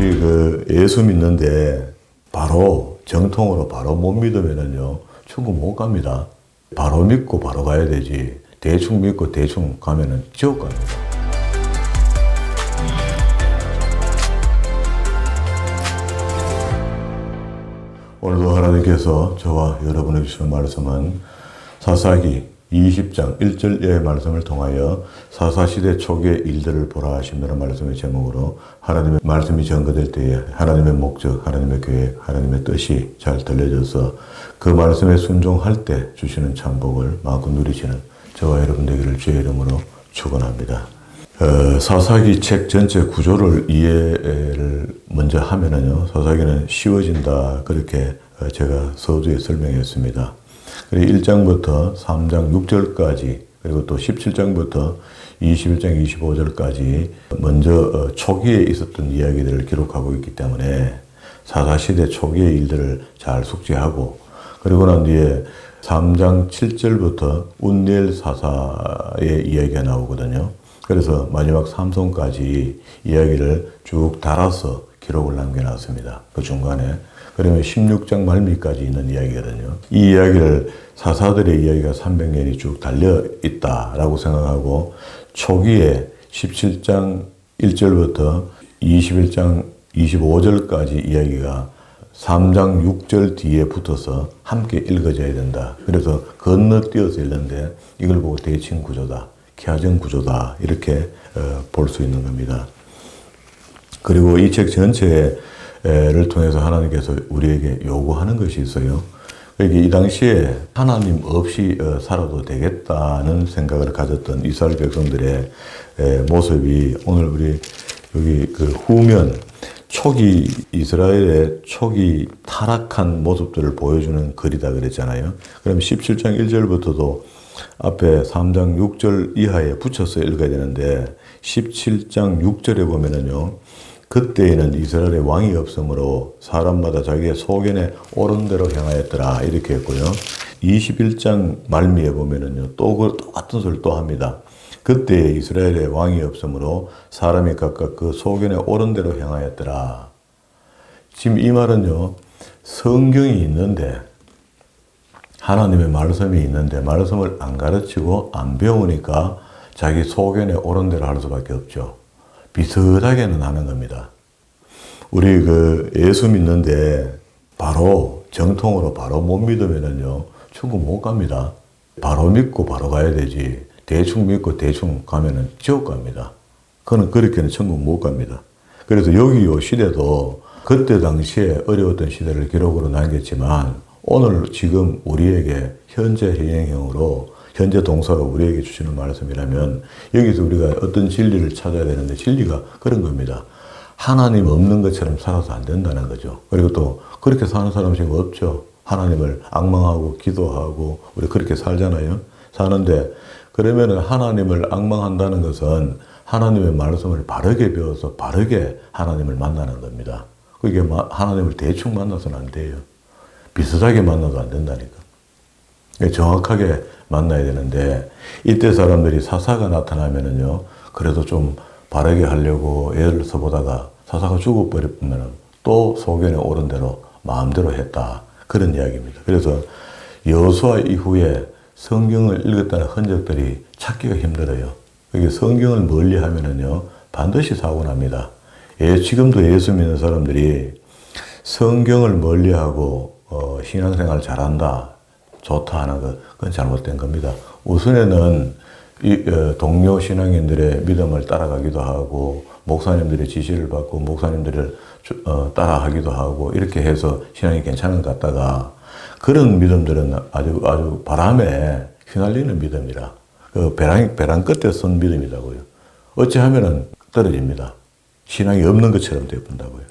우리 예수 믿는데 바로 정통으로 바로 못 믿으면은요 천국 못 갑니다. 바로 믿고 바로 가야 되지. 대충 믿고 대충 가면은 지옥 갑니다. 오늘도 하나님께서 저와 여러분에게 주시는 말씀은 사사기 20장 1절의 말씀을 통하여 사사시대 초기의 일들을 보라 하신다는 말씀의 제목으로 하나님의 말씀이 전거될 때에 하나님의 목적, 하나님의 계획, 하나님의 뜻이 잘 들려져서 그 말씀에 순종할 때 주시는 참복을 마음껏 누리시는 저와 여러분 되기를 주의 이름으로 축원합니다. 사사기 책 전체 구조를 이해를 먼저 하면은요, 사사기는 쉬워진다. 그렇게 제가 서두에 설명했습니다. 그리고 1장부터 3장 6절까지, 그리고 또 17장부터 21장 25절까지 먼저 초기에 있었던 이야기들을 기록하고 있기 때문에 사사시대 초기의 일들을 잘 숙지하고, 그리고 난 뒤에 3장 7절부터 운니엘 사사의 이야기가 나오거든요. 그래서 마지막 삼손까지 이야기를 쭉 달아서 기록을 남겨놨습니다. 그 중간에. 그러면 16장 말미까지 있는 이야기거든요. 이 이야기를 사사들의 이야기가 300년이 쭉 달려있다라고 생각하고 초기에 17장 1절부터 21장 25절까지 이야기가 3장 6절 뒤에 붙어서 함께 읽어져야 된다. 그래서 건너뛰어서 읽는데 이걸 보고 대칭 구조다. 기하정 구조다. 이렇게 볼 수 있는 겁니다. 그리고 이 책 전체를 통해서 하나님께서 우리에게 요구하는 것이 있어요. 그러니까 이 당시에 하나님 없이 살아도 되겠다는 생각을 가졌던 이스라엘 백성들의 모습이 오늘 우리 여기 후면 초기 이스라엘의 초기 타락한 모습들을 보여주는 글이다 그랬잖아요. 그럼 17장 1절부터도 앞에 3장 6절 이하에 붙여서 읽어야 되는데 17장 6절에 보면은요. 그때에는 이스라엘의 왕이 없으므로 사람마다 자기의 소견에 옳은 대로 행하였더라 이렇게 했고요. 21장 말미에 보면은요. 또 똑같은 소리를 또 합니다. 그때 이스라엘의 왕이 없으므로 사람이 각각 그 소견에 옳은 대로 행하였더라. 지금 이 말은요. 성경이 있는데 하나님의 말씀이 있는데 말씀을 안 가르치고 안 배우니까 자기 소견에 옳은 대로 할 수밖에 없죠. 비슷하게는 하는 겁니다. 우리 예수 믿는데 바로 정통으로 바로 못 믿으면은요 천국 못 갑니다. 바로 믿고 바로 가야 되지. 대충 믿고 대충 가면은 지옥 갑니다. 그는 그렇게는 천국 못 갑니다. 그래서 여기 요 시대도 그때 당시에 어려웠던 시대를 기록으로 남겼지만 오늘 지금 우리에게 현재 현행형으로 현재 동사로 우리에게 주시는 말씀이라면 여기서 우리가 어떤 진리를 찾아야 되는데 진리가 그런 겁니다. 하나님 없는 것처럼 살아서 안 된다는 거죠. 그리고 또 그렇게 사는 사람 지금 없죠. 하나님을 앙망하고 기도하고 우리 그렇게 살잖아요. 사는데 그러면은 하나님을 앙망한다는 것은 하나님의 말씀을 바르게 배워서 바르게 하나님을 만나는 겁니다. 그게 하나님을 대충 만나서는 안 돼요. 비슷하게 만나도 안 된다니까. 정확하게 만나야 되는데 이때 사람들이 사사가 나타나면은요 그래도 좀 바르게 하려고 애를 써보다가 사사가 죽어버리면 또 소견에 옳은 대로 마음대로 했다 그런 이야기입니다. 그래서 여호수아 이후에 성경을 읽었다는 흔적들이 찾기가 힘들어요. 이게 성경을 멀리 하면은요 반드시 사고 납니다. 지금도 예수 믿는 사람들이 성경을 멀리하고 신앙생활 잘한다 좋다 하는 것, 그건 잘못된 겁니다. 우선에는 동료 신앙인들의 믿음을 따라가기도 하고, 목사님들의 지시를 받고, 목사님들을 따라하기도 하고, 이렇게 해서 신앙이 괜찮은 것 같다가, 그런 믿음들은 아주 바람에 휘날리는 믿음이라, 배랑 끝에 선 믿음이라고요. 어찌하면은 떨어집니다. 신앙이 없는 것처럼 되어본다고요.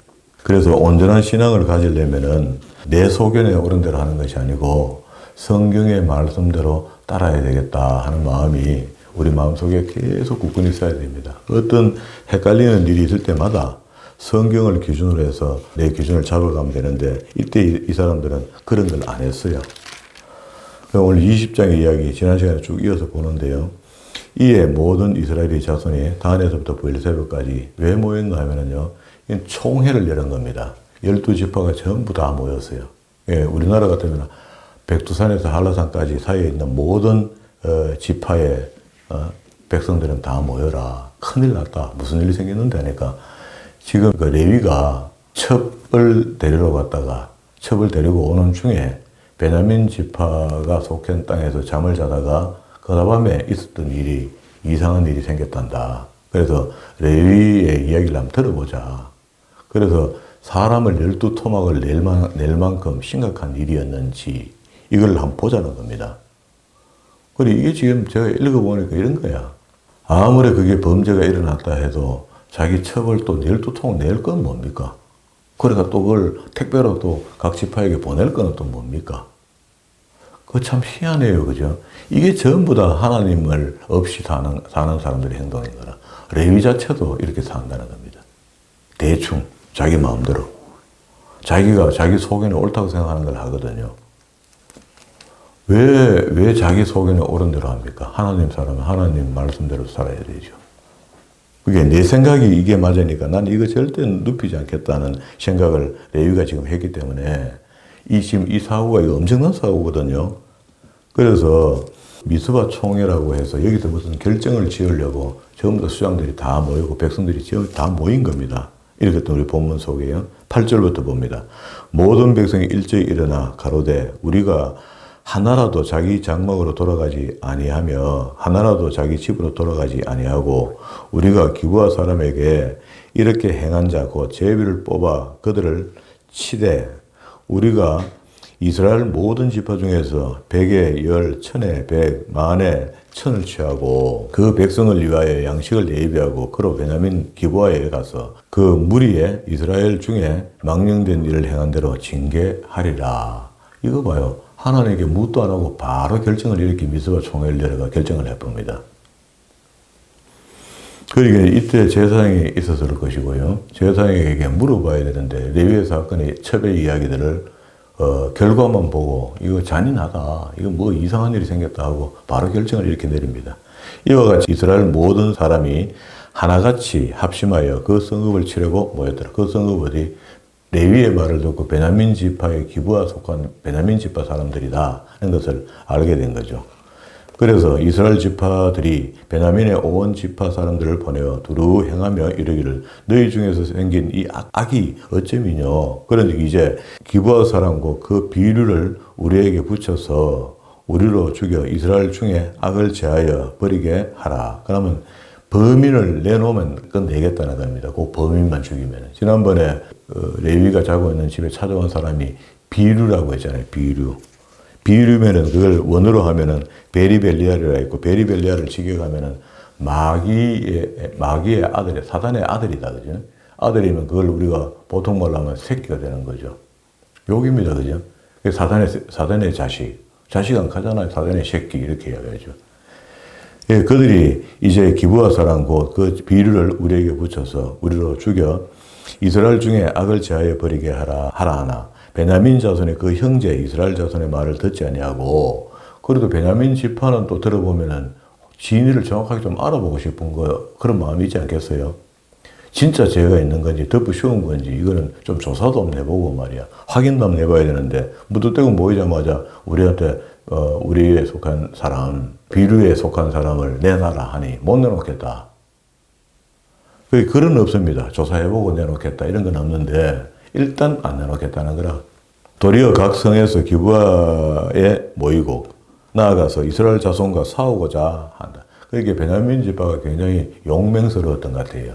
그래서 온전한 신앙을 가지려면은 내 소견에 옳은 대로 하는 것이 아니고, 성경의 말씀대로 따라야 되겠다 하는 마음이 우리 마음속에 계속 굳건히 있어야 됩니다. 어떤 헷갈리는 일이 있을 때마다 성경을 기준으로 해서 내 기준을 잡아가면 되는데 이때 이 사람들은 그런 걸 안 했어요. 오늘 20장의 이야기 지난 시간에 쭉 이어서 보는데요. 이에 모든 이스라엘의 자손이 단에서부터 브엘세바까지 왜 모였나 하면은요. 총회를 열은 겁니다. 12지파가 전부 다 모였어요. 예, 우리나라 같으면 백두산에서 한라산까지 사이에 있는 모든 지파의 백성들은 다 모여라. 큰일 났다. 무슨 일이 생겼는데 하니까 지금 그 레위가 첩을 데리러 갔다가 첩을 데리고 오는 중에 베냐민 지파가 속한 땅에서 잠을 자다가 그다음에 있었던 일이 이상한 일이 생겼단다. 그래서 레위의 이야기를 한번 들어보자. 그래서 사람을 12토막을 낼 만큼 심각한 일이었는지 이걸 한번 보자는 겁니다. 그리고 이게 지금 제가 읽어보니까 이런 거야. 아무리 그게 범죄가 일어났다 해도 자기 첩을 또 12토막 낼 건 뭡니까? 그러니까 또 그걸 택배로 또 각 지파에게 보낼 건 또 뭡니까? 그거 참 희한해요. 그죠? 이게 전부 다 하나님을 없이 사는 사람들의 행동인 거라. 레위 자체도 이렇게 산다는 겁니다. 대충, 자기 마음대로. 자기가 자기 속에는 옳다고 생각하는 걸 하거든요. 왜 자기 속에는 옳은 대로 합니까? 하나님 사람은 하나님 말씀대로 살아야 되죠. 그게 내 생각이 이게 맞으니까 난 이거 절대 눕히지 않겠다는 생각을 레위가 지금 했기 때문에 지금 이 사고가 이거 엄청난 사고거든요. 그래서 미스바 총회라고 해서 여기서 무슨 결정을 지으려고 전부 다 수장들이 다 모이고 백성들이 다 모인 겁니다. 이렇게 또 우리 본문 속에요. 8절부터 봅니다. 모든 백성이 일제히 일어나 가로되 우리가 하나라도 자기 장막으로 돌아가지 아니하며 하나라도 자기 집으로 돌아가지 아니하고 우리가 기브아 사람에게 이렇게 행한 자 곧 제비를 뽑아 그들을 치되 우리가 이스라엘 모든 지파 중에서 100에 10, 1000에 100, 만에 1000을 취하고 그 백성을 위하여 양식을 예비하고 그로 베냐민 기브아에 가서 그 무리에 이스라엘 중에 망령된 일을 행한 대로 징계하리라. 이거 봐요. 하나님께 묻도 안 하고 바로 결정을 이렇게 미스바 총회를 열어가 결정을 해봅니다. 그러니까 이때 제사장이 있어서 그럴 것이고요. 제사장에게 물어봐야 되는데 레위의 사건의 첩의 이야기들을 결과만 보고 이거 잔인하다. 이거 뭐 이상한 일이 생겼다 하고 바로 결정을 이렇게 내립니다. 이와 같이 이스라엘 모든 사람이 하나같이 합심하여 그 성읍을 치려고 모였더라. 그 성읍이 레위의 말을 듣고 베냐민 지파의 기브아 속한 베냐민 지파 사람들이다 하는 것을 알게 된 거죠. 그래서 이스라엘 지파들이 베냐민의 온 지파 사람들을 보내어 두루 행하며 이르기를 너희 중에서 생긴 이 악이 어쩌미뇨. 그러니 이제 기브아 사람과 그 비류를 우리에게 붙여서 우리로 죽여 이스라엘 중에 악을 제하여 버리게 하라. 그러면 범인을 내놓으면 그건 내겠다는 겁니다. 그 범인만 죽이면. 지난번에 레위가 자고 있는 집에 찾아온 사람이 비류라고 했잖아요. 비류. 비류면은 그걸 원어로 하면은 베리벨리아르라 있고 베리벨리아를 직역하면은 마귀의 아들, 사단의 아들이다. 그죠? 아들이면 그걸 우리가 보통 말로 하면 새끼가 되는 거죠. 욕입니다. 그죠? 사단의 자식 안 가잖아요. 사단의 새끼. 이렇게 이야기하죠. 예, 그들이 이제 기브아 사람 곧 그 비류를 우리에게 붙여서 우리로 죽여 이스라엘 중에 악을 제하여 버리게 하라 하나. 베냐민 자손의 그 형제 이스라엘 자손의 말을 듣지 아니하고 그래도 베냐민 지파는 또 들어보면은 진위를 정확하게 좀 알아보고 싶은 그런 마음이 있지 않겠어요? 진짜 죄가 있는 건지 덮으씌운 건지 이거는 좀 조사도 한번 해보고 말이야. 확인도 한번 해봐야 되는데 무드떼고 모이자마자 우리한테 우리에 속한 사람, 비류에 속한 사람을 내놔라 하니 못 내놓겠다. 그런 없습니다. 조사해보고 내놓겠다 이런 건 없는데 일단 안 내놓겠다는 거라. 도리어 각 성에서 기브아에 모이고 나아가서 이스라엘 자손과 싸우고자 한다. 그렇게 베냐민 지파가 굉장히 용맹스러웠던 것 같아요.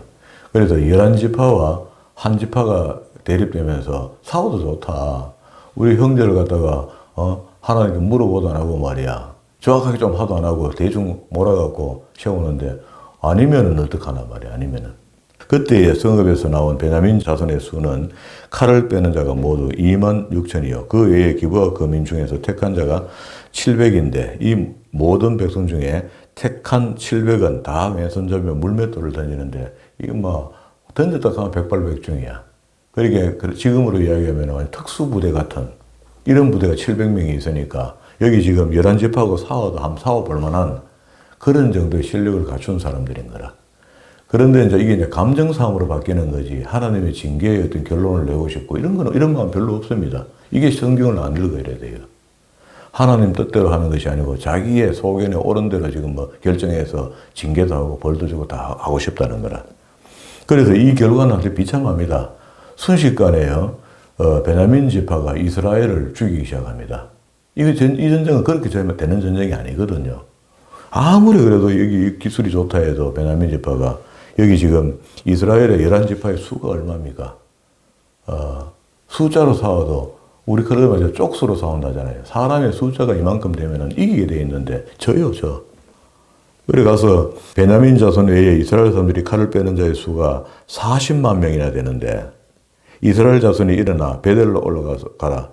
그래서 11지파와 한 지파가 대립되면서 싸워도 좋다. 우리 형제를 갖다가 하나님께 물어보도 안 하고 말이야. 정확하게 좀 하도 안 하고 대충 몰아갖고 세우는데 아니면은 어떡하나 말이야. 아니면은. 그때의 성읍에서 나온 베냐민 자손의 수는 칼을 빼는 자가 모두 26,000이요. 그 외에 기브아 거민 중에서 택한 자가 700인데 이 모든 백성 중에 택한 700은 다 왼손 잡며 물맷돌을 던지는데 이거 뭐 던졌다 하면 백발백중이야. 그러니까 지금으로 이야기하면 특수부대 같은 이런 부대가 700명이 있으니까 여기 지금 11집하고 한번 싸워볼 만한 그런 정도의 실력을 갖춘 사람들인 거라. 그런데 이게 이제 감정싸움으로 바뀌는 거지, 하나님의 징계의 어떤 결론을 내고 싶고, 이런 마음 별로 없습니다. 이게 성경을 안 읽어야 돼요. 하나님 뜻대로 하는 것이 아니고, 자기의 소견에 옳은 대로 지금 결정해서 징계도 하고 벌도 주고 다 하고 싶다는 거라. 그래서 이 결과는 아주 비참합니다. 순식간에요, 베냐민 지파가 이스라엘을 죽이기 시작합니다. 이 전쟁은 그렇게 되는 전쟁이 아니거든요. 아무리 그래도 여기 기술이 좋다 해도 베냐민 지파가, 여기 지금 이스라엘의 11지파의 수가 얼마입니까? 숫자로 싸워도 우리 그러면 쪽수로 싸운다잖아요. 사람의 숫자가 이만큼 되면 이기게 돼 있는데 져요. 그래 가서 베냐민 자손 외에 이스라엘 사람들이 칼을 빼는 자의 수가 40만 명이나 되는데, 이스라엘 자손이 일어나 베델로 올라가서 가라.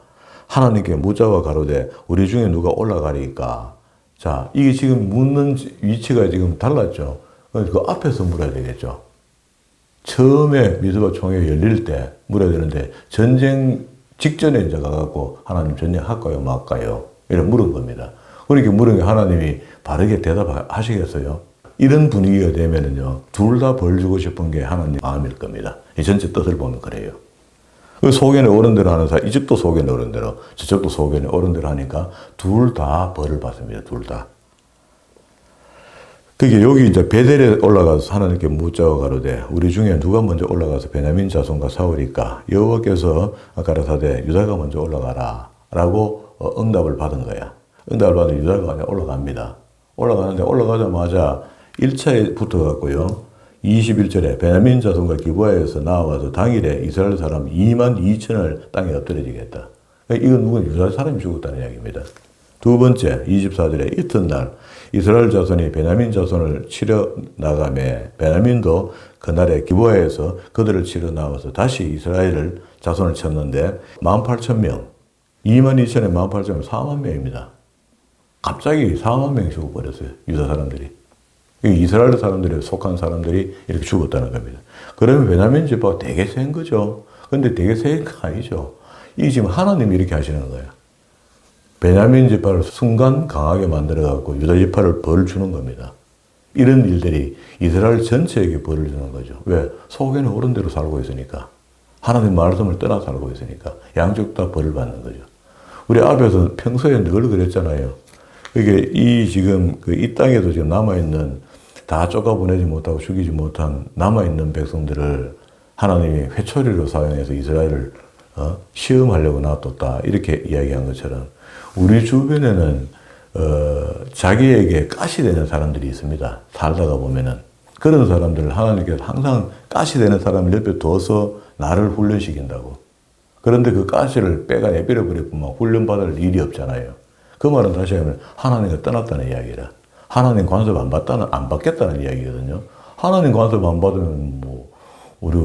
하나님께 묻자와 가로되 우리 중에 누가 올라가리까? 자, 이게 지금 묻는 위치가 지금 달랐죠. 그 앞에서 물어야 되겠죠. 처음에 미스바 총회 열릴 때 물어야 되는데, 전쟁 직전에 이제 가갖고 하나님 전쟁할까요 말까요? 이렇게 물은 겁니다. 그러니까 물은 게 하나님이 바르게 대답하시겠어요? 이런 분위기가 되면은요, 둘 다 벌 주고 싶은 게 하나님 마음일 겁니다. 이 전체 뜻을 보면 그래요. 그 소견에 옳은 대로 하는 사람, 이쪽도 소견에 옳은 대로, 저쪽도 소견에 옳은 대로 하니까 둘 다 벌을 받습니다. 둘 다. 그게 여기 이제 베델에 올라가서 하나님께 묻자와 가로되 우리 중에 누가 먼저 올라가서 베냐민 자손과 싸우리까? 여호와께서 가라사대 유다가 먼저 올라가라 라고 응답을 받은 거야. 응답을 받은 유다가 그냥 올라갑니다. 올라가는데 올라가자마자 1차에 붙어갖고요, 21절에 베냐민 자손과 기브아에서 나와서 당일에 이스라엘 사람 2만 2천을 땅에 엎드려지겠다. 이건 누군 유다 사람이 죽었다는 이야기입니다. 두 번째 24절에 이튿날 이스라엘 자손이 베냐민 자손을 치러 나가매 베냐민도 그날에 기브아에서 그들을 치러 나와서 다시 이스라엘을 자손을 쳤는데 18,000명, 2만 2천에 18,000명, 4만 명입니다. 갑자기 4만 명이 죽어버렸어요. 유다 사람들이. 이스라엘 사람들에 속한 사람들이 이렇게 죽었다는 겁니다. 그러면 베냐민 지파가 되게 센 거죠. 근데 되게 센 거 아니죠. 이게 지금 하나님이 이렇게 하시는 거예요. 베냐민 지파를 순간 강하게 만들어갖고 유다 지파를 벌을 주는 겁니다. 이런 일들이 이스라엘 전체에게 벌을 주는 거죠. 왜? 소견에 옳은 대로 살고 있으니까. 하나님 말씀을 떠나 살고 있으니까. 양쪽 다 벌을 받는 거죠. 우리 앞에서 평소에 늘 그랬잖아요. 이게 지금 이 땅에도 지금 남아있는, 다 쫓아보내지 못하고 죽이지 못한 남아있는 백성들을 하나님이 회초리로 사용해서 이스라엘을 시험하려고 놔뒀다. 이렇게 이야기한 것처럼 우리 주변에는 자기에게 가시되는 사람들이 있습니다. 살다가 보면은. 그런 사람들을 하나님께서 항상 가시되는 사람을 옆에 둬서 나를 훈련시킨다고. 그런데 그 가시를 빼가 내버려버리면 훈련받을 일이 없잖아요. 그 말은 다시 하면 하나님과 떠났다는 이야기라. 하나님 간섭 안 받겠다는 이야기거든요. 하나님 간섭 안 받으면 우리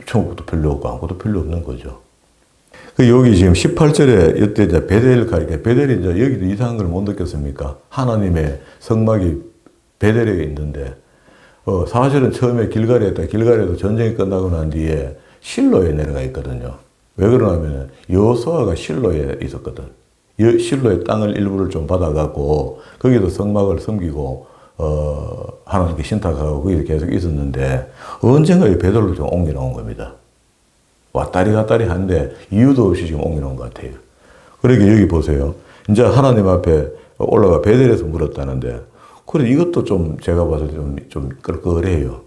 천국도 별로 없고 아무것도 별로 없는 거죠. 여기 지금 18절에 이때 이제 베델 가니까, 베델이 이제 여기도 이상한 걸 못 느꼈습니까? 하나님의 성막이 베델에 있는데, 사실은 처음에 길갈에 했다. 길갈에도 전쟁이 끝나고 난 뒤에 실로에 내려가 있거든요. 왜 그러냐면 여호수아가 실로에 있었거든. 실로의 땅을 일부를 좀 받아갖고 거기도 성막을 섬기고 하나님께 신탁하고 거기 계속 있었는데, 언젠가 이 베델로 좀 옮겨 놓은 겁니다. 왔다리 갔다리 하는데 이유도 없이 지금 옮겨 놓은 것 같아요. 그러니까 여기 보세요. 이제 하나님 앞에 올라가 베델에서 물었다는데, 그래 이것도 좀 제가 봐서 좀 끌끌해요.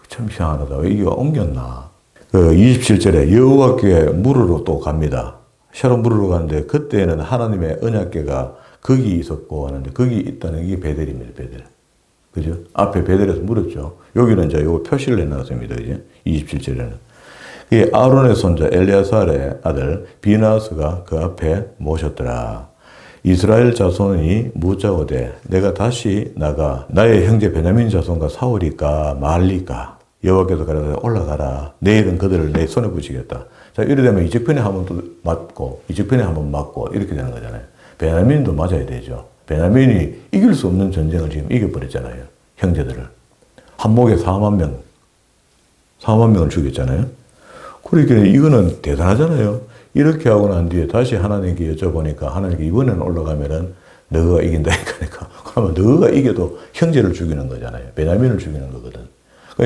참 이상하다. 왜 이게 옮겼나? 27절에 여호와께 물으러 또 갑니다. 새로 물으러 가는데 그때는 하나님의 언약궤가 거기 있었고 하는데, 거기 있다는 게 베델입니다. 베델. 그죠? 앞에 베델에서 물었죠. 여기는 이제 요거 표시를 해놨습니다. 이제 27절에는. 이 아론의 손자 엘리아살의 아들 비나스가 그 앞에 모셨더라. 이스라엘 자손이 묻자오되 내가 다시 나가 나의 형제 베냐민 자손과 싸우리까 말리까? 여호와께서 가라사대 올라가라. 내일은 그들을 내 손에 붙이겠다. 자, 이래 되면 이적편에 한번 또 맞고 이적편에 한번 맞고 이렇게 되는 거잖아요. 베냐민도 맞아야 되죠. 베냐민이 이길 수 없는 전쟁을 지금 이겨버렸잖아요. 형제들을. 한 목에 4만 명을 죽였잖아요. 그러니까 이거는 대단하잖아요. 이렇게 하고 난 뒤에 다시 하나님께 여쭤보니까 하나님께 이번에는 올라가면은 너가 이긴다니까. 그러면 너가 이겨도 형제를 죽이는 거잖아요. 베냐민을 죽이는 거거든.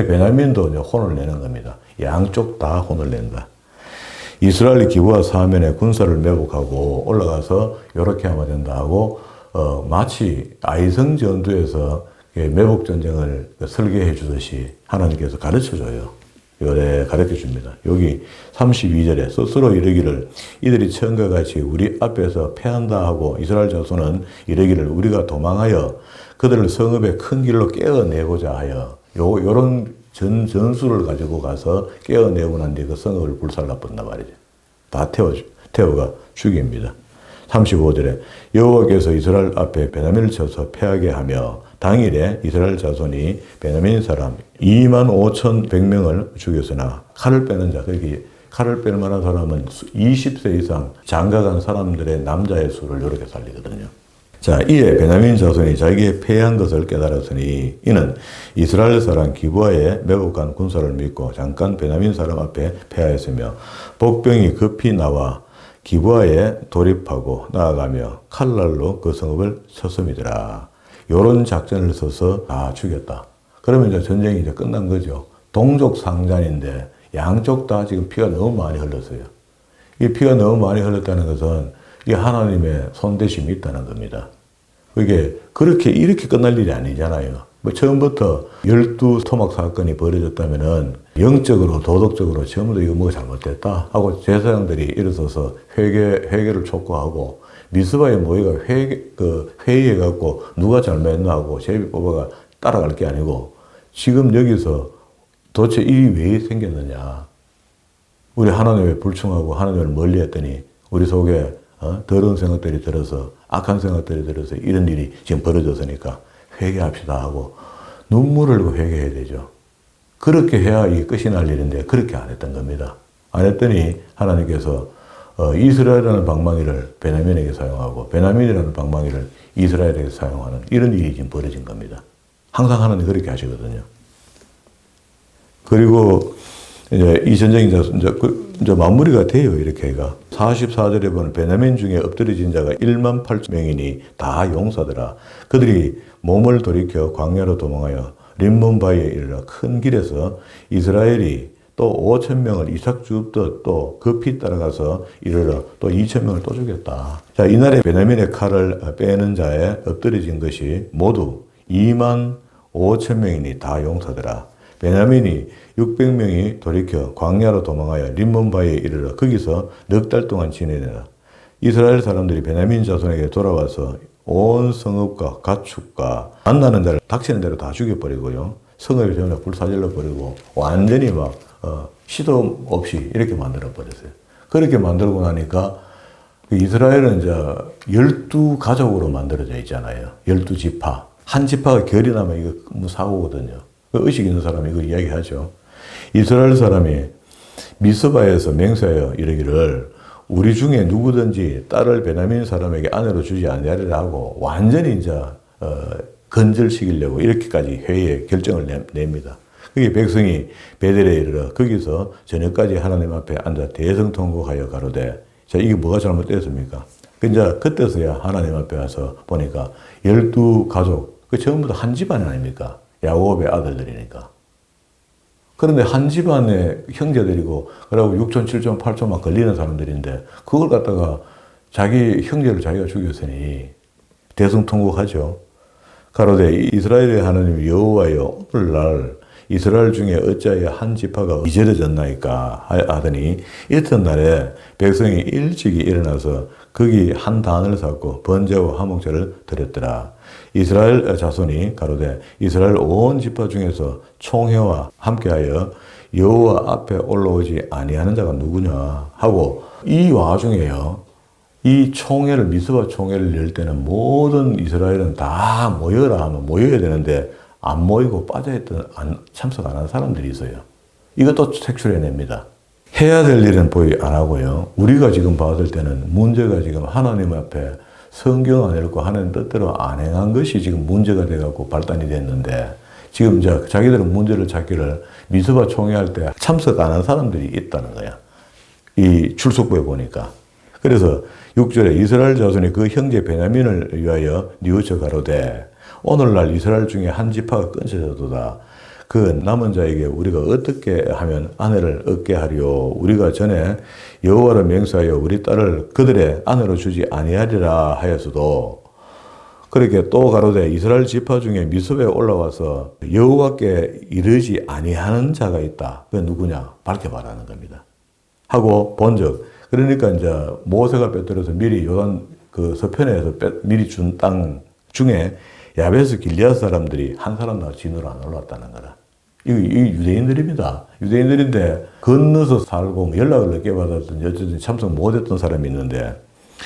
베냐민도 이제 혼을 내는 겁니다. 양쪽 다 혼을 낸다. 이스라엘이 기브아 사면에 군사를 매복하고 올라가서 이렇게 하면 된다 하고 마치 아이성 전투에서 매복 전쟁을 설계해 주듯이 하나님께서 가르쳐 줘요. 요래 가르쳐 줍니다. 여기 32절에 스스로 이르기를 이들이 처음과 같이 우리 앞에서 패한다 하고 이스라엘 자손은 이르기를 우리가 도망하여 그들을 성읍의 큰 길로 깨어내고자 하여 요런 전술을 가지고 가서 깨어내고 난 뒤에 그 성읍을 불살라 본단 말이죠. 다 태워가 죽입니다. 35절에 여호와께서 이스라엘 앞에 베냐민을 쳐서 패하게 하며 당일에 이스라엘 자손이 베냐민 사람 25,100명을 죽였으나 칼을 빼는 자, 그렇게 칼을 뺄 만한 사람은 20세 이상 장가간 사람들의 남자의 수를 이렇게 살리거든요. 자, 이에 베냐민 자손이 자기의 패한 것을 깨달았으니 이는 이스라엘 사람 기브아에 매복한 군사를 믿고 잠깐 베냐민 사람 앞에 패하였으며 복병이 급히 나와 기브아에 돌입하고 나아가며 칼날로 그 성읍을 쳤음이더라. 요런 작전을 써서 다 죽였다. 그러면 이제 전쟁이 이제 끝난 거죠. 동족 상잔인데 양쪽 다 지금 피가 너무 많이 흘렀어요. 이 피가 너무 많이 흘렀다는 것은 이게 하나님의 손대심이 있다는 겁니다. 그게 그렇게 이렇게 끝날 일이 아니잖아요. 뭐 처음부터 12토막 사건이 벌어졌다면은 영적으로 도덕적으로 전부 다 이거 뭐가 잘못됐다 하고 제사장들이 일어서서 회개를 촉구하고 미스바의 모의가 회의해갖고 누가 잘못했나 하고 제비 뽑아가 따라갈 게 아니고 지금 여기서 도대체 이 왜 생겼느냐. 우리 하나님에 불충하고 하나님을 멀리 했더니 우리 속에 더러운 생각들이 들어서 악한 생각들이 들어서 이런 일이 지금 벌어졌으니까 회개합시다 하고 눈물을 흘리고 회개해야 되죠. 그렇게 해야 이게 끝이 날 일인데 그렇게 안 했던 겁니다. 안 했더니 하나님께서 이스라엘이라는 방망이를 베냐민에게 사용하고 베냐민이라는 방망이를 이스라엘에게 사용하는 이런 일이 지금 벌어진 겁니다. 항상 하나님 그렇게 하시거든요. 그리고 이제 이 전쟁이 이제 마무리가 돼요. 이렇게가 44절에 보면 베냐민 중에 엎드려진 자가 18,000명이니 다 용사더라. 그들이 몸을 돌이켜 광야로 도망하여 림몬바위에 이르러 큰 길에서 이스라엘이 또 5,000명을 이삭 줍듯 또 급히 따라가서 이르러 또 2,000명을 또 죽였다. 자, 이날에 베냐민의 칼을 빼는 자에 엎드려진 것이 모두 25,000명이니 다 용사더라. 베냐민이 600명이 돌이켜 광야로 도망하여 림몬바위에 이르러 거기서 넉 달 동안 지내니라. 이스라엘 사람들이 베냐민 자손에게 돌아와서 온 성읍과 가축과 만나는 자를 닥치는 대로 다 죽여버리고요. 성읍이 전부 불사질러 버리고 완전히 막 시도 없이 이렇게 만들어 버렸어요. 그렇게 만들고 나니까 이스라엘은 이제 12가족으로 만들어져 있잖아요. 12지파. 한 지파가 결이 나면 이거 뭐 사고거든요. 의식 있는 사람이 이거 이야기하죠. 이스라엘 사람이 미스바에서 맹세하여 이르기를 우리 중에 누구든지 딸을 베냐민 사람에게 아내로 주지 아니하리라 하고 완전히 이제 건절시키려고 이렇게까지 회의에 결정을 냅니다. 그게 백성이 베델에 이르러 거기서 저녁까지 하나님 앞에 앉아 대성통곡하여 가로되 자 이게 뭐가 잘못됐습니까? 이제 그때서야 하나님 앞에 와서 보니까 12가족 그 전부 다 한 집안 아닙니까? 야곱의 아들들이니까. 그런데 한 집안의 형제들이고, 그리고 6촌, 7촌, 8촌만 걸리는 사람들인데, 그걸 갖다가 자기 형제를 자기가 죽였으니, 대성통곡하죠. 가로되 이스라엘의 하나님 여호와여 오늘날 이스라엘 중에 어찌하여 한 지파가 이절해졌나이까 하더니 이튿날에 백성이 일찍이 일어나서 거기 한 단을 쌓고 번제와 화목제를 드렸더라. 이스라엘 자손이 가로되 이스라엘 온 지파 중에서 총회와 함께하여 여호와 앞에 올라오지 아니하는 자가 누구냐 하고 이 와중에요. 이 총회를 미스바 총회를 열 때는 모든 이스라엘은 다 모여라 하면 모여야 되는데 안 모이고 빠져있던 참석 안 한 사람들이 있어요. 이것도 색출해냅니다. 해야 될 일은 보이 안 하고요. 우리가 지금 봤을 때는 문제가 지금 하나님 앞에 성경 안 읽고 하나님 뜻대로 안 행한 것이 지금 문제가 돼갖고 발단이 됐는데 지금 이제 자기들은 문제를 찾기를 미스바 총회할 때 참석 안 한 사람들이 있다는 거야. 이 출석부에 보니까. 그래서 6절에 이스라엘 자손이 그 형제 베냐민을 위하여 뉘우쳐 가로되 오늘날 이스라엘 중에 한 지파가 끊어져도다. 그 남은 자에게 우리가 어떻게 하면 아내를 얻게 하리요? 우리가 전에 여호와를 맹세하여 우리 딸을 그들의 아내로 주지 아니하리라 하였어도 그렇게 또 가로되 이스라엘 지파 중에 미스바에 올라와서 여호와께 이르지 아니하는 자가 있다. 그 누구냐? 밝게 말하는 겁니다. 하고 본즉 그러니까 이제 모세가 빼들어서 미리 요단 그 서편에서 미리 준 땅 중에 야베스 길리앗 사람들이 한 사람도 진으로 안 올라왔다는 거다. 이 유대인들입니다. 유대인들인데 건너서 살고 연락을 늦게 받았던 어쨌든 참석 못했던 사람이 있는데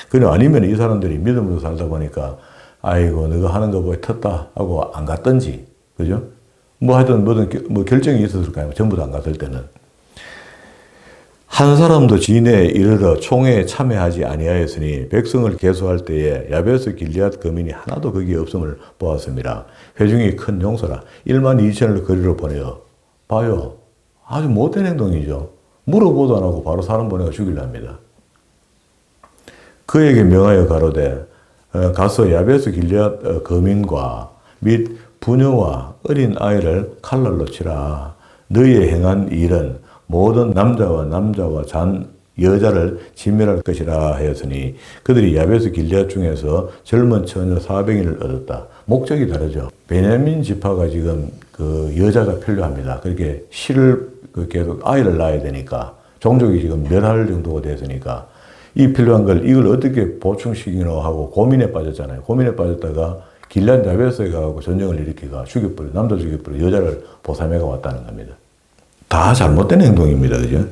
그냥 아니면 이 사람들이 믿음으로 살다 보니까 아이고 너가 하는 거 보고 텄다 하고 안 갔던지 그죠? 뭐 하여튼 뭐 결정이 있었을 거아요. 전부 다 안 갔을 때는. 한 사람도 진에 이르러 총회에 참여하지 아니하였으니 백성을 계수할 때에 야베스 길리앗 거민이 하나도 거기에 없음을 보았습니다. 회중이 큰 용서라 1만 2천을 거리로 보내어 봐요. 아주 못된 행동이죠. 물어보도 안 하고 바로 사람 보내가 죽이려 합니다. 그에게 명하여 가로되 가서 야베스 길리앗 거민과 및 부녀와 어린 아이를 칼날로 치라. 너희의 행한 일은 모든 남자와 잔 여자를 진멸할 것이라 하였으니 그들이 야베스 길리앗 중에서 젊은 처녀 400인을 얻었다. 목적이 다르죠. 베냐민 지파가 지금 그 여자가 필요합니다. 그렇게 계속 아이를 낳아야 되니까 종족이 지금 멸할 정도가 됐으니까 이 필요한 걸 이걸 어떻게 보충시키노 하고 고민에 빠졌잖아요. 고민에 빠졌다가 길리앗 야베스에 가고 전쟁을 일으키가 죽여버려 남자 죽여버려 여자를 보살매가 왔다는 겁니다. 다 잘못된 행동입니다. 그죠?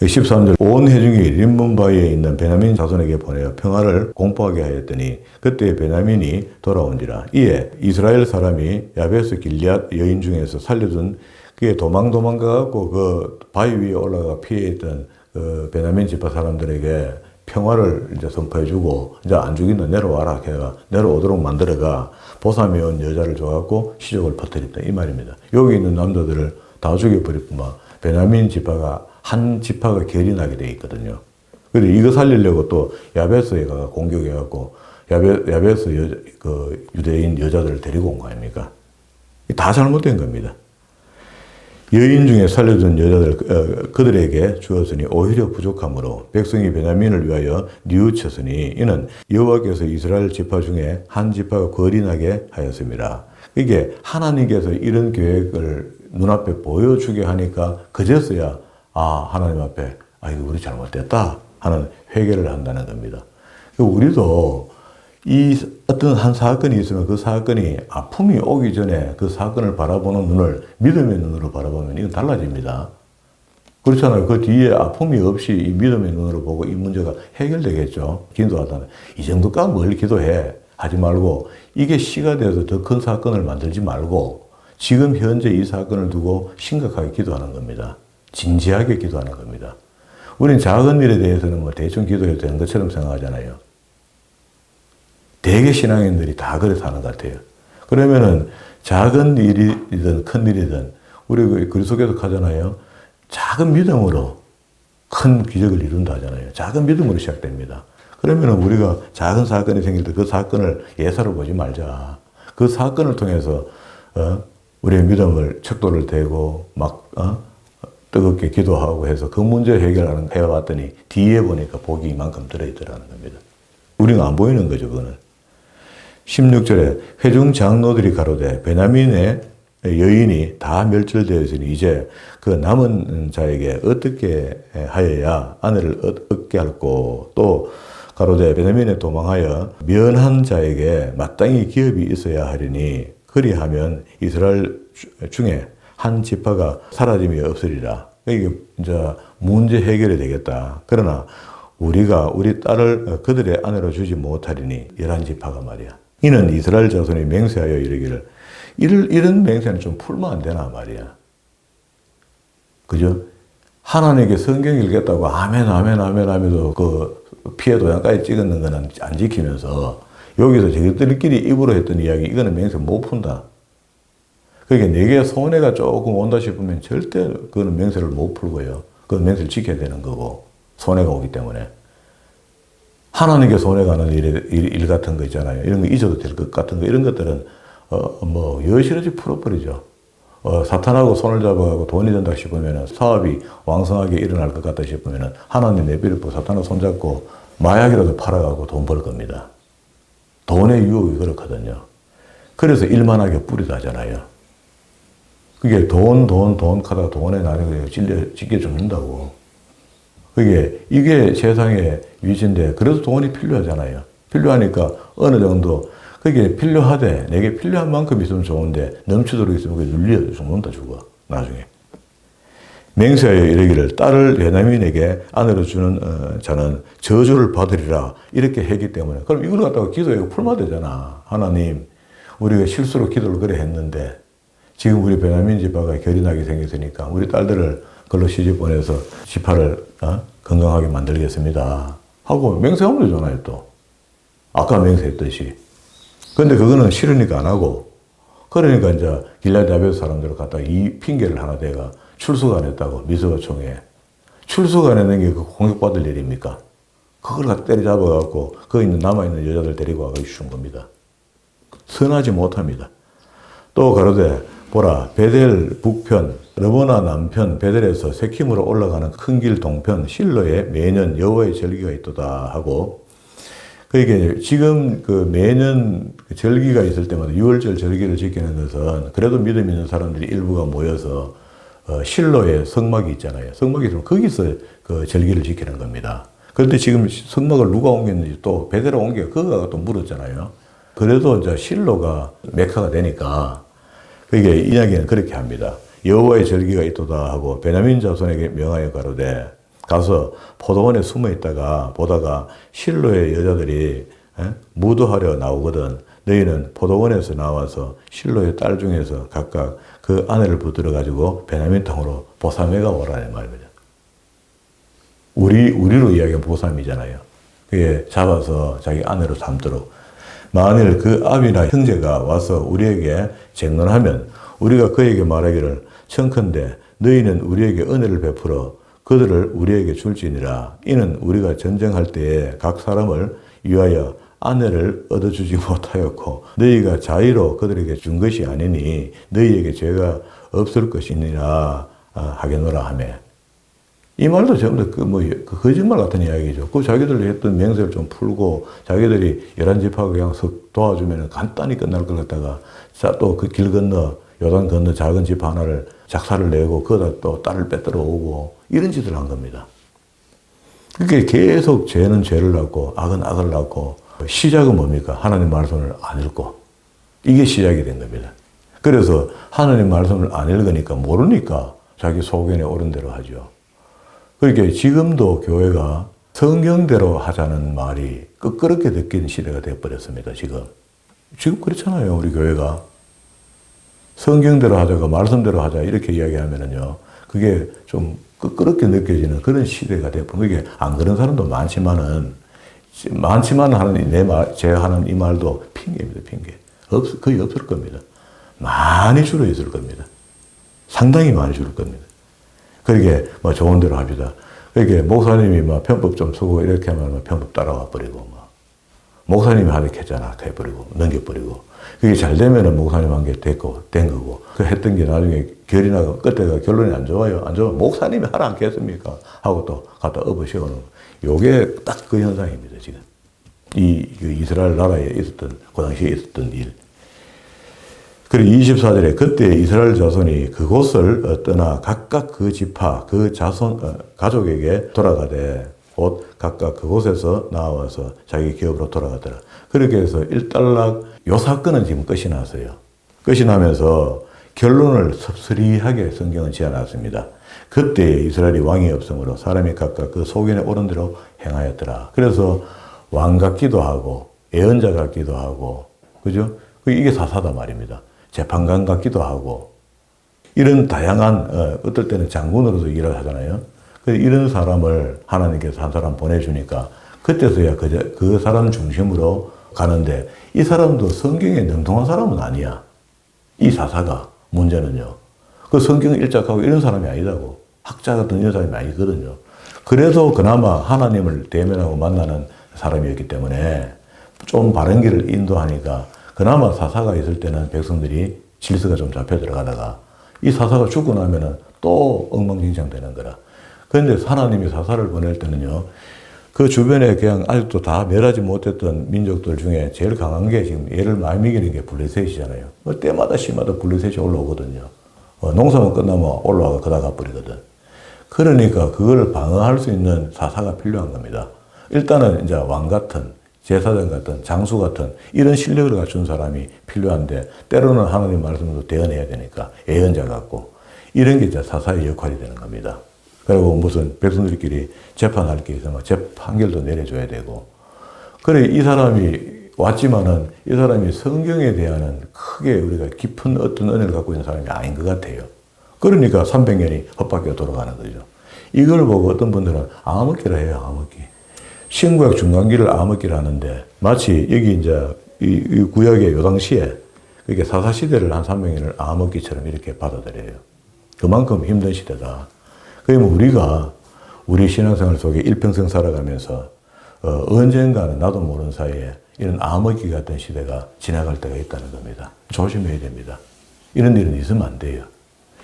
13절 온 회중이 림몬바위에 있는 베냐민 자손에게 보내어 평화를 공포하게 하였더니 그때 베냐민이 돌아온지라. 이에 이스라엘 사람이 야베스 길리앗 여인 중에서 살려준 그게 도망가갖고 그 바위 위에 올라가 피해 있던 그 베냐민 지파 사람들에게 평화를 이제 선포해주고 이제 안 죽인다 내려와라. 걔가 내려오도록 만들어가 보삼이 온 여자를 줘갖고 시족을 퍼뜨렸다. 이 말입니다. 여기 있는 남자들을 다 죽여버렸구만. 베냐민 지파가 한 지파가 결이 나게 돼 있거든요. 그래서 이거 살리려고 또 야베스에 가 공격해갖고 야베스 그 유대인 여자들을 데리고 온 거 아닙니까? 다 잘못된 겁니다. 여인 중에 살려준 여자들 그들에게 주었으니 오히려 부족함으로 백성이 베냐민을 위하여 뉘우쳤으니 이는 여호와께서 이스라엘 지파 중에 한 지파가 거리 나게 하였습니다. 이게 하나님께서 이런 계획을 눈앞에 보여주게 하니까 그제서야 하나님 앞에 이거 우리 잘못됐다 하는 회개를 한다는 겁니다. 우리도 이 어떤 한 사건이 있으면 그 사건이 아픔이 오기 전에 그 사건을 바라보는 눈을 믿음의 눈으로 바라보면 이건 달라집니다. 그렇잖아요. 그 뒤에 아픔이 없이 이 믿음의 눈으로 보고 이 문제가 해결되겠죠. 기도하다는 이 정도까지 뭘 기도해 하지 말고 이게 시가 돼서 더 큰 사건을 만들지 말고 지금 현재 이 사건을 두고 심각하게 기도하는 겁니다. 진지하게 기도하는 겁니다. 우리는 작은 일에 대해서는 뭐 대충 기도해도 되는 것처럼 생각하잖아요. 대개 신앙인들이 다 그래서 하는 것 같아요. 그러면은 작은 일이든 큰 일이든 우리 글 속에서 하잖아요. 작은 믿음으로 큰 기적을 이룬다 하잖아요. 작은 믿음으로 시작됩니다. 그러면은 우리가 작은 사건이 생길 때 그 사건을 예사로 보지 말자. 그 사건을 통해서 우리의 믿음을 척도를 대고 막 뜨겁게 기도하고 해서 그 문제 해결하는 해봤더니 뒤에 보니까 복이 이만큼 들어있더라는 겁니다. 우리가 안 보이는 거죠, 그거는. 16절에 회중 장로들이 가로되 베냐민의 여인이 다 멸절되었으니 이제 그 남은 자에게 어떻게 하여야 아내를 얻게 할꼬. 또 가로되 베냐민에 도망하여 면한 자에게 마땅히 기업이 있어야 하리니 그리하면 이스라엘 중에 한 지파가 사라짐이 없으리라. 이게 이제 문제 해결이 되겠다. 그러나 우리가 우리 딸을 그들의 아내로 주지 못하리니 11지파가 말이야. 이는 이스라엘 자손이 맹세하여 이르기를 이런 맹세는 좀 풀면 안 되나 말이야. 그죠? 하나님께 성경 읽겠다고 아멘 하면서 그 피해 도장까지 찍었는 거는 안 지키면서 여기서 저희들끼리 입으로 했던 이야기 이거는 맹세 못 푼다. 그러니까 내게 손해가 조금 온다 싶으면 절대 그거는 맹세를 못 풀고요. 그건 맹세를 지켜야 되는 거고 손해가 오기 때문에. 하나님께 손해가 가는 일 같은 거 있잖아요. 이런 거 잊어도 될 것 같은 거 이런 것들은 뭐 여실히 풀어버리죠. 사탄하고 손을 잡아가고 돈이 된다 싶으면 사업이 왕성하게 일어날 것 같다 싶으면 하나님 내비를 사탄하고 손잡고 마약이라도 팔아가고 돈 벌 겁니다. 돈의 유혹이 그렇거든요. 그래서 일만하게 뿌리다 하잖아요. 그게 돈 하다가 돈에 나중에 찢겨 죽는다고. 이게 세상의 위치인데, 그래도 돈이 필요하잖아요. 필요하니까 어느 정도, 그게 필요하되, 내게 필요한 만큼 있으면 좋은데, 넘치도록 있으면 그게 눌려 죽는다, 죽어. 나중에. 맹세하여 이르기를 딸을 베냐민에게 아내로 주는 자는 저주를 받으리라. 이렇게 했기 때문에. 그럼 이걸 갖다가 기도에 풀면 되잖아. 하나님, 우리가 실수로 기도를 그래 했는데, 지금 우리 베냐민 지파가 결이 나게 생겼으니까, 우리 딸들을 걸로 시집 보내서 지파를 건강하게 만들겠습니다. 하고 맹세하면 되잖아요, 또. 아까 맹세했듯이. 근데 그거는 싫으니까 안 하고, 그러니까 이제 길라디 아베스 사람들을 갖다가 이 핑계를 하나 대가 출석 안 했다고, 미스바 총회. 출석 안 했는 게 그 공격받을 일입니까? 그걸 갖다 때려잡아갖고, 거기 있는 남아있는 여자들 데리고 와서 주신 겁니다. 선하지 못합니다. 또 가로되, 보라, 베델 북편, 르보나 남편, 베델에서 세킴으로 올라가는 큰 길 동편, 실로에 매년 여호와의 절기가 있도다 하고, 그러니까 지금 그 매년 절기가 있을 때마다 6월절 절기를 지키는 것은 그래도 믿음 있는 사람들이 일부가 모여서 실로에 성막이 있잖아요. 성막이 있으면 거기서 그 절기를 지키는 겁니다. 그런데 지금 성막을 누가 옮겼는지 또 베델로 옮겨, 그거가 또 물었잖아요. 그래도 이제 실로가 메카가 되니까, 그게 이야기는 그렇게 합니다. 여호와의 절기가 있도다 하고 베냐민 자손에게 명하여 가로되 가서 포도원에 숨어 있다가 보다가 실로의 여자들이 무도하려 나오거든. 너희는 포도원에서 나와서 실로의 딸 중에서 각각 그 아내를 붙들어 가지고 베냐민 땅으로 보삼회가 오라는 말입니다. 우리로 이야기하면 보삼이잖아요. 그게 잡아서 자기 아내로 삼도록. 만일 그 아비나 형제가 와서 우리에게 쟁론하면 우리가 그에게 말하기를 청컨대 너희는 우리에게 은혜를 베풀어 그들을 우리에게 줄지니라. 이는 우리가 전쟁할 때에 각 사람을 위하여 아내를 얻어주지 못하였고 너희가 자의로 그들에게 준 것이 아니니 너희에게 죄가 없을 것이니라 하겠노라 하며. 이 말도 전부 그 거짓말 같은 이야기죠. 그 자기들이 했던 맹세를 좀 풀고 자기들이 11지파가 그냥 도와주면 간단히 끝날 것 같다가 또 그 길 건너 요단 건너 작은 지파 하나를 작사를 내고 거기다 또 딸을 빼들어 오고 이런 짓을 한 겁니다. 그게 계속 죄는 죄를 낳고 악은 악을 낳고 시작은 뭡니까? 하나님 말씀을 안 읽고 이게 시작이 된 겁니다. 그래서 하나님 말씀을 안 읽으니까 모르니까 자기 소견에 옳은 대로 하죠. 그러니까 지금도 교회가 성경대로 하자는 말이 끄끄럽게 느끼는 시대가 되어버렸습니다. 지금 그렇잖아요. 우리 교회가 성경대로 하자가 말씀대로 하자 이렇게 이야기하면은요, 그게 좀 끄끄럽게 느껴지는 그런 시대가 되어버린. 그게 안 그런 사람도 많지만은 하는 제가 하는 이 말도 핑계입니다. 핑계. 거의 없을 겁니다. 많이 줄어 있을 겁니다. 상당히 많이 줄을 겁니다. 그러게 뭐 좋은 대로 합니다. 그러게 목사님이 막 편법 좀 쓰고 이렇게 하면 편법 따라와 버리고 목사님이 하게 했잖아 해버리고 넘겨버리고 그게 잘 되면은 목사님 한 게 된 거고 그 했던 게 나중에 결이 나고 끝에가 결론이 안 좋아요. 안 좋으면 목사님이 하라 않겠습니까? 하고 또 갖다 업으시오는 요게 딱 그 현상입니다. 지금 이 이스라엘 나라에 있었던 그 당시에 있었던 일. 그리고 24절에 그때 이스라엘 자손이 그곳을 떠나 각각 그 지파, 그 자손, 가족에게 돌아가되 곧 각각 그곳에서 나와서 자기 기업으로 돌아가더라. 그렇게 해서 일단락 요 사건은 지금 끝이 났어요. 끝이 나면서 결론을 섭섭리하게 성경은 지어놨습니다. 그때 이스라엘이 왕이 없으므로 사람이 각각 그 소견에 옳은 대로 행하였더라. 그래서 왕 같기도 하고 예언자 같기도 하고 그죠? 이게 사사다 말입니다. 재판관 같기도 하고 이런 다양한 어떨 때는 장군으로도 일을 하잖아요. 이런 사람을 하나님께서 한 사람 보내주니까 그때서야 그 사람 중심으로 가는데 이 사람도 성경에 능통한 사람은 아니야. 이 사사가 문제는요. 그 성경을 일작하고 이런 사람이 아니다고. 학자 같은 이런 사람이 아니거든요. 그래서 그나마 하나님을 대면하고 만나는 사람이었기 때문에 좀 바른 길을 인도하니까 그나마 사사가 있을 때는 백성들이 질서가 좀 잡혀 들어가다가 이 사사가 죽고 나면은 또 엉망진창 되는 거라. 그런데 하나님이 사사를 보낼 때는요, 그 주변에 그냥 아직도 다 멸하지 못했던 민족들 중에 제일 강한 게 지금 얘를 많이 이기는 게 블레셋이잖아요. 때마다 시마다 블레셋이 올라오거든요. 농사만 끝나면 올라와가 그다 가버리거든. 그러니까 그걸 방어할 수 있는 사사가 필요한 겁니다. 일단은 이제 왕 같은, 제사장 같은, 장수 같은 이런 실력을 갖춘 사람이 필요한데, 때로는 하나님 말씀도 대언해야 되니까 예언자 같고, 이런 게 이제 사사의 역할이 되는 겁니다. 그리고 무슨 백성들끼리 재판할 게 있으면 재판결도 내려줘야 되고. 그래, 이 사람이 왔지만은 이 사람이 성경에 대한 크게 우리가 깊은 어떤 은혜를 갖고 있는 사람이 아닌 것 같아요. 그러니까 300년이 헛바퀴가 돌아가는 거죠. 이걸 보고 어떤 분들은 암흑기라 해요, 암흑기. 신구약 중간기를 암흑기를 하는데, 마치 여기 이제 이 구약의 요 당시에 이렇게 사사시대를 한 300년을 암흑기처럼 이렇게 받아들여요. 그만큼 힘든 시대다. 그러면 우리가 우리 신앙생활 속에 일평생 살아가면서 언젠가는 나도 모르는 사이에 이런 암흑기 같은 시대가 지나갈 때가 있다는 겁니다. 조심해야 됩니다. 이런 일은 있으면 안 돼요.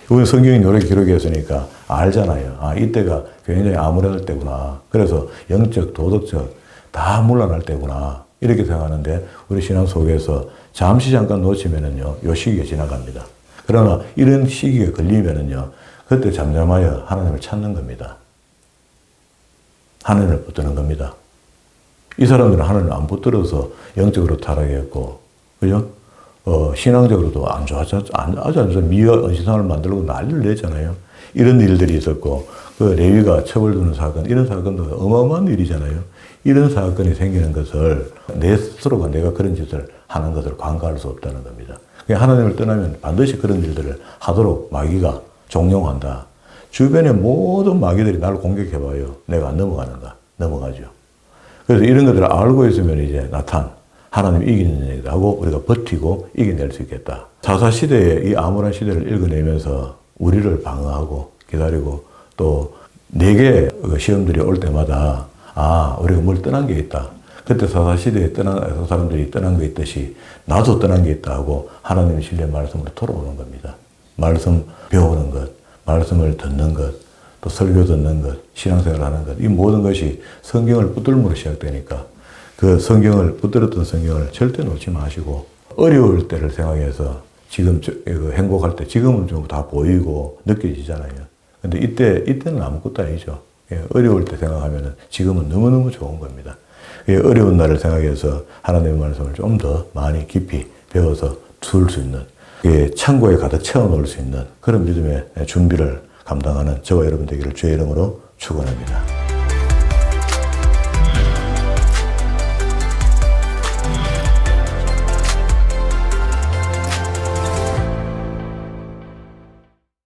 우리 성경이 노래 기록했으니까 알잖아요. 아, 이때가 굉장히 암울할 때구나. 그래서 영적, 도덕적 다 물러날 때구나. 이렇게 생각하는데, 우리 신앙 속에서 잠시 잠깐 놓치면은요, 요 시기가 지나갑니다. 그러나 이런 시기가 걸리면은요, 그때 잠잠하여 하나님을 찾는 겁니다. 하나님을 붙드는 겁니다. 이 사람들은 하나님을 안 붙들어서 영적으로 타락했고, 그죠? 신앙적으로도 안 좋아져, 아주 안 좋아. 미와 은신상을 만들고 난리를 냈잖아요. 이런 일들이 있었고, 그 레위가 처벌되는 사건, 이런 사건도 어마어마한 일이잖아요. 이런 사건이 생기는 것을 내 스스로가 내가 그런 짓을 하는 것을 간과할 수 없다는 겁니다. 하나님을 떠나면 반드시 그런 일들을 하도록 마귀가 종용한다. 주변의 모든 마귀들이 나를 공격해봐요. 내가 안 넘어가는가? 넘어가죠. 그래서 이런 것들을 알고 있으면 이제 하나님 이기는 얘기다 하고 우리가 버티고 이겨낼 수 있겠다. 사사시대의 이 암울한 시대를 읽어내면서 우리를 방어하고 기다리고, 또 4개의 시험들이 올 때마다 우리가 뭘 떠난 게 있다. 그때 사사시대에 떠난 사람들이 떠난 게 있듯이 나도 떠난 게 있다 하고 하나님의 신뢰 말씀으로 돌아오는 겁니다. 말씀 배우는 것, 말씀을 듣는 것, 또 설교 듣는 것, 신앙생활 하는 것, 이 모든 것이 성경을 붙들므로 시작되니까 그 성경을 붙들었던 성경을 절대 놓지 마시고, 어려울 때를 생각해서 지금 행복할 때 지금은 좀 다 보이고 느껴지잖아요. 근데 이때는 아무것도 아니죠. 어려울 때 생각하면 지금은 너무너무 좋은 겁니다. 어려운 날을 생각해서 하나님의 말씀을 좀 더 많이 깊이 배워서 둘 수 있는, 창고에 가득 채워놓을 수 있는 그런 믿음의 준비를 감당하는 저와 여러분 되기를 주의 이름으로 축원합니다.